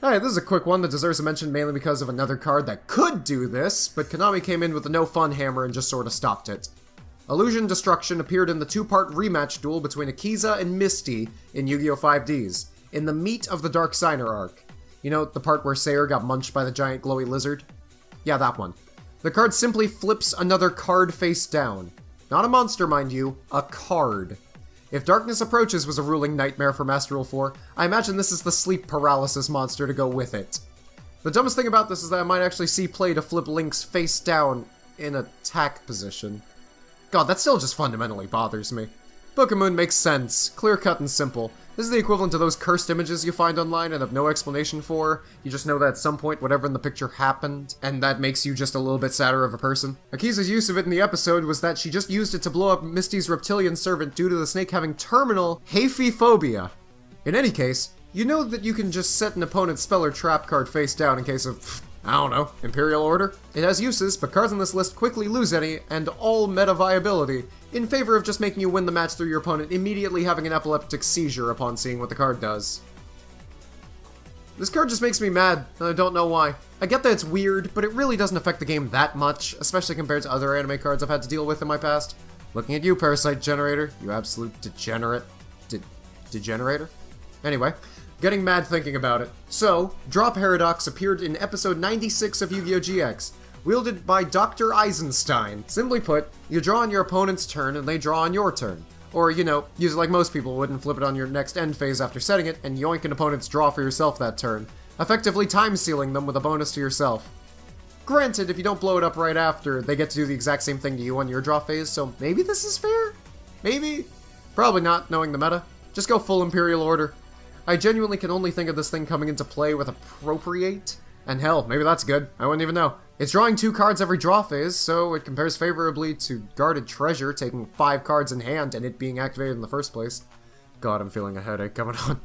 Alright, this is a quick one that deserves a mention mainly because of another card that could do this, but Konami came in with a no fun hammer and just sort of stopped it. Illusion Destruction appeared in the two-part rematch duel between Akiza and Misty in Yu-Gi-Oh! 5Ds, in the meat of the Dark Signer arc. You know, the part where Sayer got munched by the giant glowy lizard? Yeah, that one. The card simply flips another card face down. Not a monster, mind you, a card. If Darkness Approaches was a ruling nightmare for Master Rule 4, I imagine this is the sleep paralysis monster to go with it. The dumbest thing about this is that I might actually see play to flip Link's face down in attack position. God, that still just fundamentally bothers me. Book of Moon makes sense, clear-cut and simple. This is the equivalent to those cursed images you find online and have no explanation for. You just know that at some point whatever in the picture happened, and that makes you just a little bit sadder of a person. Akiza's use of it in the episode was that she just used it to blow up Misty's reptilian servant due to the snake having terminal haphiphobia. In any case, you know that you can just set an opponent's spell or trap card face down in case of, I don't know, Imperial Order? It has uses, but cards on this list quickly lose any and all meta viability, in favor of just making you win the match through your opponent immediately having an epileptic seizure upon seeing what the card does. This card just makes me mad, and I don't know why. I get that it's weird, but it really doesn't affect the game that much, especially compared to other anime cards I've had to deal with in my past. Looking at you, Parasite Generator, you absolute degenerate. Degenerator? Anyway, getting mad thinking about it. So, Draw Paradox appeared in episode 96 of Yu-Gi-Oh! GX, wielded by Dr. Eisenstein. Simply put, you draw on your opponent's turn and they draw on your turn. Or, you know, use it like most people would and flip it on your next end phase after setting it and yoink an opponent's draw for yourself that turn, effectively time-sealing them with a bonus to yourself. Granted, if you don't blow it up right after, they get to do the exact same thing to you on your draw phase, so maybe this is fair? Maybe? Probably not, knowing the meta. Just go full Imperial Order. I genuinely can only think of this thing coming into play with Appropriate, and hell, maybe that's good, I wouldn't even know. It's drawing 2 cards every draw phase, so it compares favorably to Guarded Treasure taking 5 cards in hand and it being activated in the first place. God, I'm feeling a headache coming on.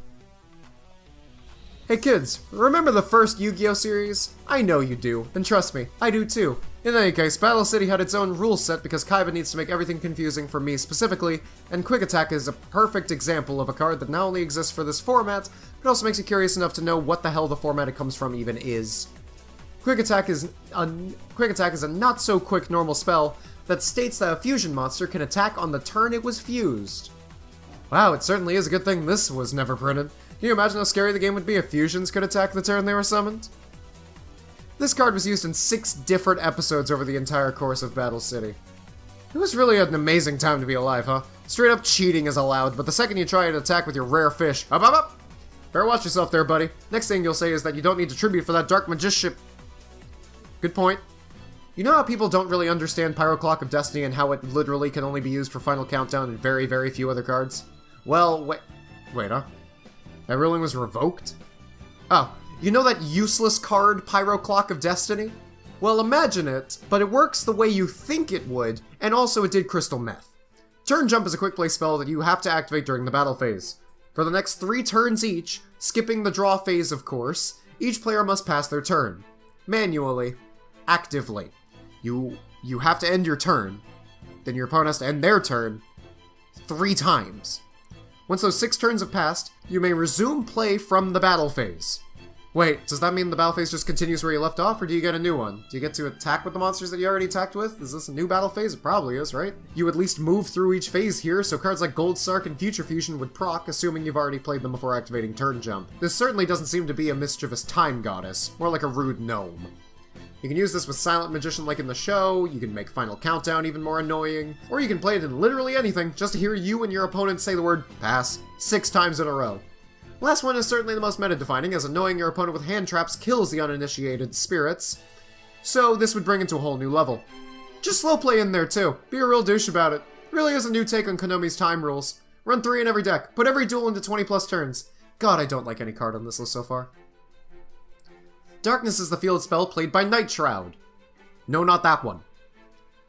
Hey kids, remember the first Yu-Gi-Oh! Series? I know you do, and trust me, I do too. In any case, Battle City had its own rule set because Kaiba needs to make everything confusing for me specifically, and Quick Attack is a perfect example of a card that not only exists for this format, but also makes you curious enough to know what the hell the format it comes from even is. Quick Attack is a not-so-quick normal spell that states that a fusion monster can attack on the turn it was fused. Wow, it certainly is a good thing this was never printed. Can you imagine how scary the game would be if fusions could attack the turn they were summoned? This card was used in 6 different episodes over the entire course of Battle City. It was really an amazing time to be alive, huh? Straight up cheating is allowed, but the second you try to attack with your rare fish, up! Better watch yourself there, buddy. Next thing you'll say is that you don't need to tribute for that dark magician. Good point. You know how people don't really understand Pyro Clock of Destiny and how it literally can only be used for Final Countdown and very, very few other cards? Well, wait, huh? That ruling was revoked? Oh, you know that useless card, Pyro Clock of Destiny? Well, imagine it, but it works the way you think it would, and also it did Crystal Meth. Turn Jump is a quick play spell that you have to activate during the battle phase. For the next 3 turns each, skipping the draw phase of course, each player must pass their turn. Manually. Actively. You have to end your turn. Then your opponent has to end their turn 3 times. Once those 6 turns have passed, you may resume play from the battle phase. Wait, does that mean the battle phase just continues where you left off, or do you get a new one? Do you get to attack with the monsters that you already attacked with? Is this a new battle phase? It probably is, right? You at least move through each phase here, so cards like Gold Sark and Future Fusion would proc, assuming you've already played them before activating Turn Jump. This certainly doesn't seem to be a mischievous time goddess, more like a rude gnome. You can use this with Silent Magician like in the show, you can make Final Countdown even more annoying, or you can play it in literally anything just to hear you and your opponent say the word pass 6 times in a row. Last one is certainly the most meta-defining, as annoying your opponent with hand traps kills the uninitiated spirits, so this would bring it to a whole new level. Just slow play in there too, be a real douche about it. Really is a new take on Konami's time rules. Run 3 in every deck, put every duel into 20 plus turns. God, I don't like any card on this list so far. Darkness is the field spell played by Night Shroud. No, not that one.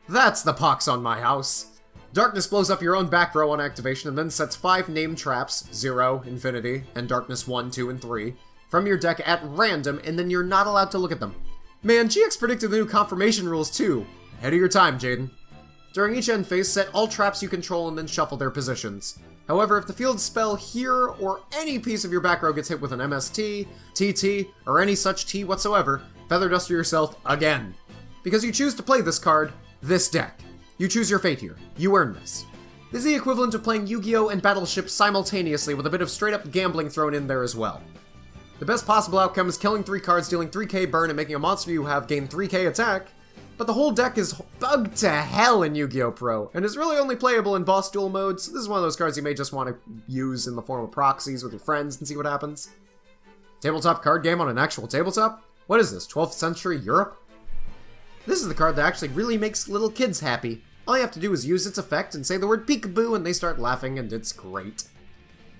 That's the pox on my house. Darkness blows up your own back row on activation and then sets 5 named traps, 0, Infinity, and Darkness 1, 2, and 3, from your deck at random, and then you're not allowed to look at them. Man, GX predicted the new confirmation rules too. Ahead of your time, Jaden. During each end phase, set all traps you control and then shuffle their positions. However, if the field spell here or any piece of your back row gets hit with an MST, TT, or any such T whatsoever, Feather Duster yourself again. Because you choose to play this card, this deck. You choose your fate here. You earn this. This is the equivalent of playing Yu-Gi-Oh! And Battleship simultaneously with a bit of straight-up gambling thrown in there as well. The best possible outcome is killing 3 cards, dealing 3k burn, and making a monster you have gain 3k attack, but the whole deck is bugged to hell in Yu-Gi-Oh! Pro, and is really only playable in boss duel modes. This is one of those cards you may just want to use in the form of proxies with your friends and see what happens. Tabletop card game on an actual tabletop? What is this, 12th century Europe? This is the card that actually really makes little kids happy. All you have to do is use its effect and say the word peekaboo and they start laughing, and it's great.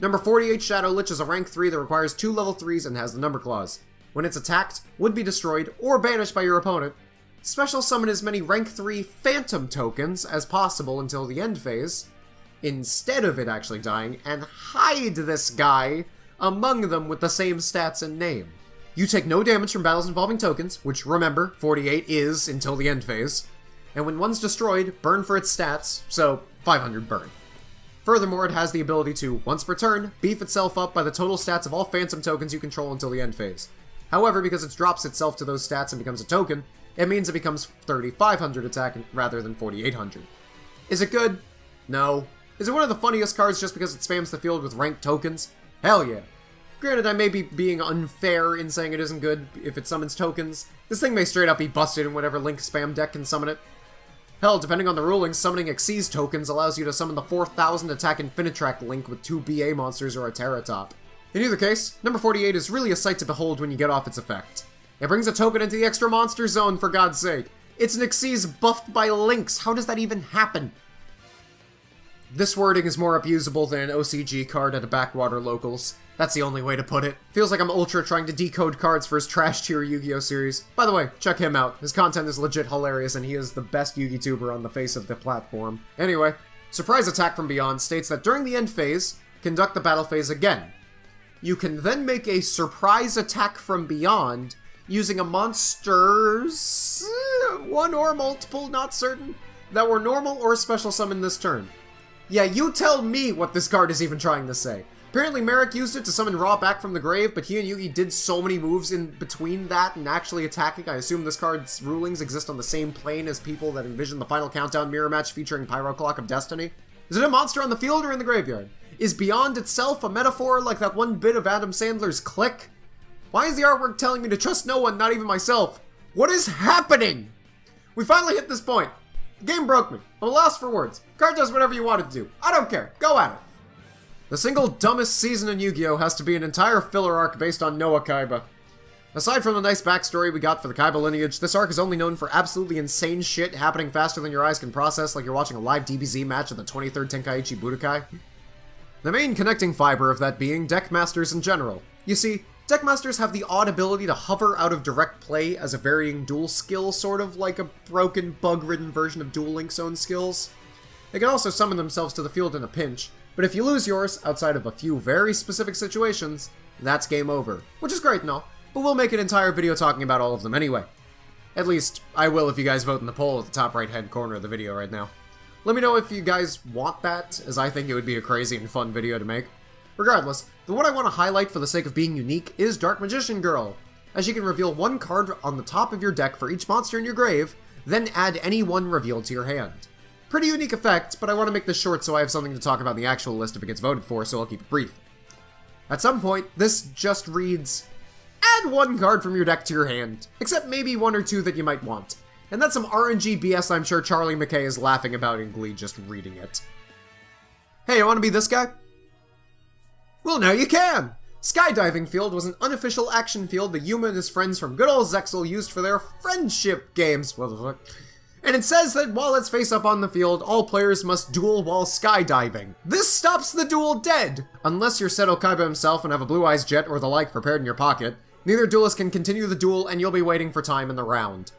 Number 48, Shadow Lich, is a rank 3 that requires 2 level 3s and has the number clause. When it's attacked, would be destroyed, or banished by your opponent, special summon as many rank 3 phantom tokens as possible until the end phase, instead of it actually dying, and hide this guy among them with the same stats and name. You take no damage from battles involving tokens, which, remember, 48 is until the end phase, and when one's destroyed, burn for its stats, so 500 burn. Furthermore, it has the ability to, once per turn, beef itself up by the total stats of all phantom tokens you control until the end phase. However, because it drops itself to those stats and becomes a token, it means it becomes 3,500 attack rather than 4,800. Is it good? No. Is it one of the funniest cards just because it spams the field with ranked tokens? Hell yeah. Granted, I may be being unfair in saying it isn't good if it summons tokens. This thing may straight up be busted in whatever Link spam deck can summon it. Hell, depending on the rulings, summoning Xyz tokens allows you to summon the 4,000 attack Infinitrack Link with 2 BA monsters or a Terratop. In either case, number 48 is really a sight to behold when you get off its effect. It brings a token into the extra monster zone, for God's sake. It's an Xyz buffed by Lynx. How does that even happen? This wording is more abusable than an OCG card at a backwater locals. That's the only way to put it. Feels like I'm Ultra trying to decode cards for his trash tier Yu-Gi-Oh! Series. By the way, check him out. His content is legit hilarious and he is the best Yu-Gi tuber on the face of the platform. Anyway, Surprise Attack from Beyond states that during the end phase, conduct the battle phase again. You can then make a Surprise Attack from Beyond using a monster's one or multiple, not certain, that were normal or special summon this turn. Yeah, you tell me what this card is even trying to say. Apparently Merrick used it to summon Ra back from the grave, but he and Yugi did so many moves in between that and actually attacking. I assume this card's rulings exist on the same plane as people that envision the Final Countdown mirror match featuring Pyro Clock of Destiny. Is it a monster on the field or in the graveyard? Is Beyond itself a metaphor like that one bit of Adam Sandler's Click? Why is the artwork telling me to trust no one, not even myself? What is happening? We finally hit this point. The game broke me. I'm lost for words. Card does whatever you want it to do. I don't care. Go at it. The single dumbest season in Yu-Gi-Oh! Has to be an entire filler arc based on Noah Kaiba. Aside from the nice backstory we got for the Kaiba lineage, this arc is only known for absolutely insane shit happening faster than your eyes can process, like you're watching a live DBZ match of the 23rd Tenkaichi Budokai. The main connecting fiber of that being Deckmasters in general. You see, Deckmasters have the odd ability to hover out of direct play as a varying duel skill, sort of like a broken, bug-ridden version of Duel Link's own skills. They can also summon themselves to the field in a pinch, but if you lose yours, outside of a few very specific situations, that's game over. Which is great and all, but we'll make an entire video talking about all of them anyway. At least, I will if you guys vote in the poll at the top right-hand corner of the video right now. Let me know if you guys want that, as I think it would be a crazy and fun video to make. Regardless, the one I want to highlight for the sake of being unique is Dark Magician Girl, as you can reveal one card on the top of your deck for each monster in your grave, then add any one revealed to your hand. Pretty unique effect, but I want to make this short so I have something to talk about in the actual list if it gets voted for, so I'll keep it brief. At some point, this just reads, add one card from your deck to your hand, except maybe one or two that you might want. And that's some RNG BS I'm sure Charlie McKay is laughing about in Glee just reading it. Hey, you want to be this guy? Well, now you can! Skydiving Field was an unofficial action field that Yuma and his friends from good old Zexal used for their friendship games. What the fuck? And it says that while it's face up on the field, all players must duel while skydiving. This stops the duel dead! Unless you're Seto Kaiba himself and have a Blue Eyes Jet or the like prepared in your pocket, neither duelist can continue the duel and you'll be waiting for time in the round.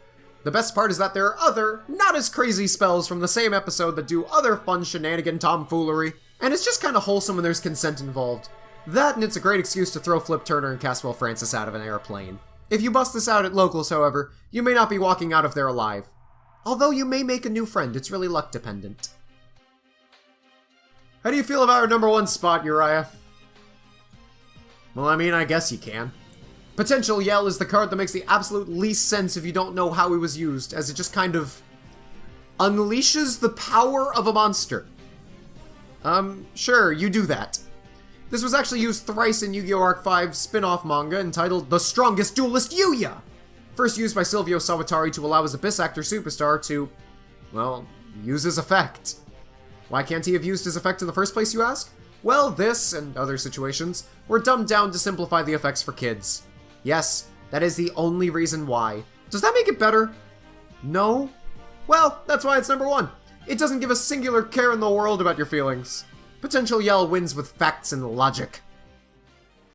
The best part is that there are other, not as crazy spells from the same episode that do other fun shenanigan tomfoolery, and it's just kinda wholesome when there's consent involved. That and it's a great excuse to throw Flip Turner and Caswell Francis out of an airplane. If you bust this out at locals, however, you may not be walking out of there alive. Although you may make a new friend, it's really luck dependent. How do you feel about our number 1 spot, Uriah? Well, I mean, I guess you can. Potential Yell is the card that makes the absolute least sense if you don't know how it was used, as it just kind of unleashes the power of a monster. Sure, you do that. This was actually used thrice in Yu-Gi-Oh! Arc 5's spin-off manga entitled The Strongest Duelist Yuya! First used by Silvio Sawatari to allow his Abyss Actor superstar to, well, use his effect. Why can't he have used his effect in the first place, you ask? Well, this, and other situations, were dumbed down to simplify the effects for kids. Yes, that is the only reason why. Does that make it better? No? Well, that's why it's number 1. It doesn't give a singular care in the world about your feelings. Potential Yell wins with facts and logic.